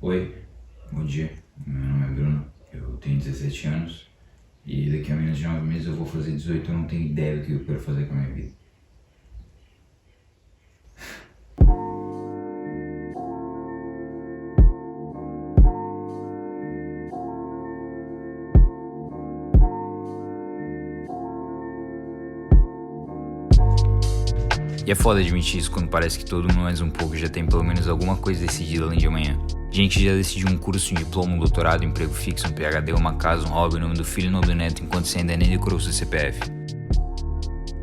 Oi, bom dia, meu nome é Bruno, eu tenho 17 anos e daqui a menos de 9 meses eu vou fazer 18 e eu não tenho ideia do que eu quero fazer com a minha vida. E é foda admitir isso quando parece que todo mundo mais um pouco já tem pelo menos alguma coisa decidida além de amanhã. Gente que já decidiu um curso, um diploma, um doutorado, um emprego fixo, um PhD, uma casa, um hobby, o nome do filho e o nome do neto, enquanto você ainda nem decorou seu CPF.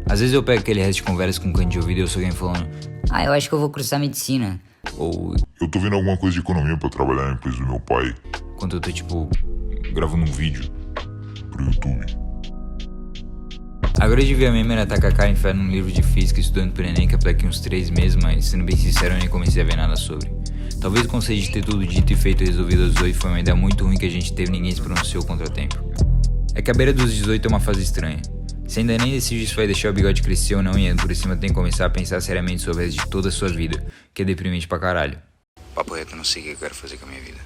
Às vezes eu pego aquele resto de conversa com um canto de ouvido e eu sou alguém falando: eu acho que eu vou cursar medicina. Ou eu tô vendo alguma coisa de economia pra trabalhar na empresa do meu pai, quando eu tô tipo gravando um vídeo pro YouTube. Agora eu devia mesmo era tacar a cara em fé num livro de física estudando pro Enem que é daqui uns 3 meses, mas sendo bem sincero eu nem comecei a ver nada sobre. Talvez o conceito de ter tudo dito e feito e resolvido aos 18 foi uma ideia muito ruim que a gente teve e ninguém se pronunciou contra tempo. É que a beira dos 18 é uma fase estranha. Você ainda nem decide se vai deixar o bigode crescer ou não e por cima tem que começar a pensar seriamente sobre o resto de toda a sua vida, que é deprimente pra caralho. Papo reto, eu não sei o que eu quero fazer com a minha vida.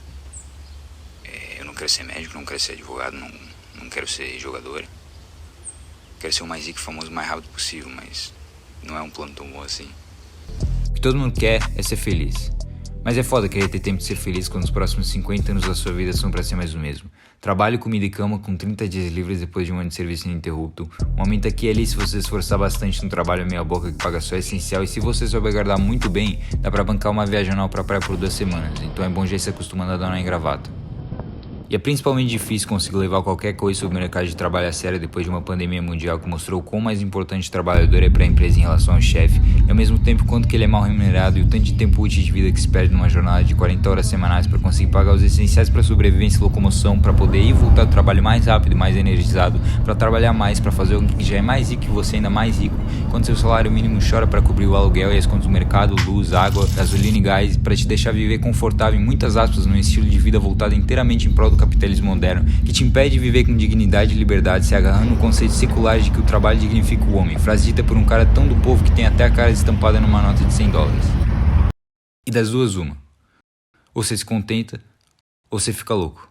Eu não quero ser médico, não quero ser advogado, não quero ser jogador. Quero ser o mais rico e famoso o mais rápido possível, mas não é um plano tão bom assim. O que todo mundo quer é ser feliz. Mas é foda querer ter tempo de ser feliz quando os próximos 50 anos da sua vida são pra ser mais do mesmo. Trabalho, comida e cama com 30 dias livres depois de um ano de serviço ininterrupto. Um aumento aqui e ali se você se esforçar bastante no trabalho meia boca que paga só é essencial. E se você souber guardar muito bem, dá pra bancar uma viagem anual pra praia por 2 semanas. Então é bom já ir se acostumando a dar uma engravata. E é principalmente difícil conseguir levar qualquer coisa sobre o mercado de trabalho a sério depois de uma pandemia mundial que mostrou o quão mais importante o trabalhador é para a empresa em relação ao chefe, e ao mesmo tempo quanto que ele é mal remunerado e o tanto de tempo útil de vida que se perde numa jornada de 40 horas semanais para conseguir pagar os essenciais para sobrevivência e locomoção, para poder ir e voltar do trabalho mais rápido e mais energizado, para trabalhar mais, para fazer alguém que já é mais rico que você ainda mais rico, quando seu salário mínimo chora para cobrir o aluguel e as contas do mercado, luz, água, gasolina e gás, para te deixar viver confortável em muitas aspas num estilo de vida voltado inteiramente em prol do capitalismo moderno, que te impede de viver com dignidade e liberdade, se agarrando no conceito secular de que o trabalho dignifica o homem, frase dita por um cara tão do povo que tem até a cara estampada numa nota de $100. E das duas uma: ou você se contenta, ou você fica louco.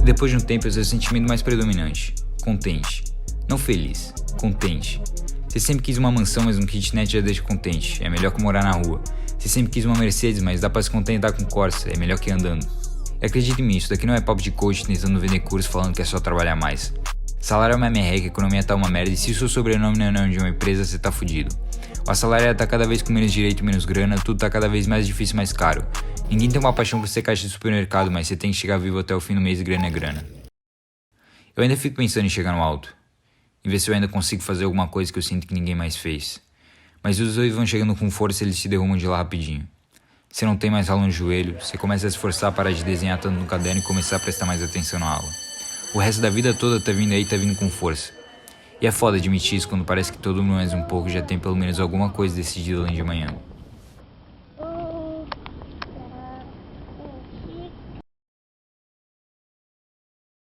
E depois de um tempo, esse é o sentimento mais predominante: contente. Não feliz, contente. Você sempre quis uma mansão, mas um kitnet já deixa contente, é melhor que morar na rua. Você sempre quis uma Mercedes, mas dá pra se contentar com Corsa, é melhor que andando. E acredite em mim, isso daqui não é papo de coach tentando vender curso falando que é só trabalhar mais. Salário é uma merreca, a economia tá uma merda e se o seu sobrenome não é o nome de uma empresa, você tá fudido. O assalariado tá cada vez com menos direito e menos grana, tudo tá cada vez mais difícil e mais caro. Ninguém tem uma paixão por ser caixa de supermercado, mas você tem que chegar vivo até o fim do mês e grana é grana. Eu ainda fico pensando em chegar no alto, em ver se eu ainda consigo fazer alguma coisa que eu sinto que ninguém mais fez. Mas os dois vão chegando com força e eles te derrubam de lá rapidinho. Você não tem mais ralo no joelho, você começa a se esforçar para de desenhar tanto no caderno e começar a prestar mais atenção na aula. O resto da vida toda tá vindo aí, tá vindo com força. E é foda admitir isso quando parece que todo mundo mais um pouco já tem pelo menos alguma coisa decidida além de amanhã.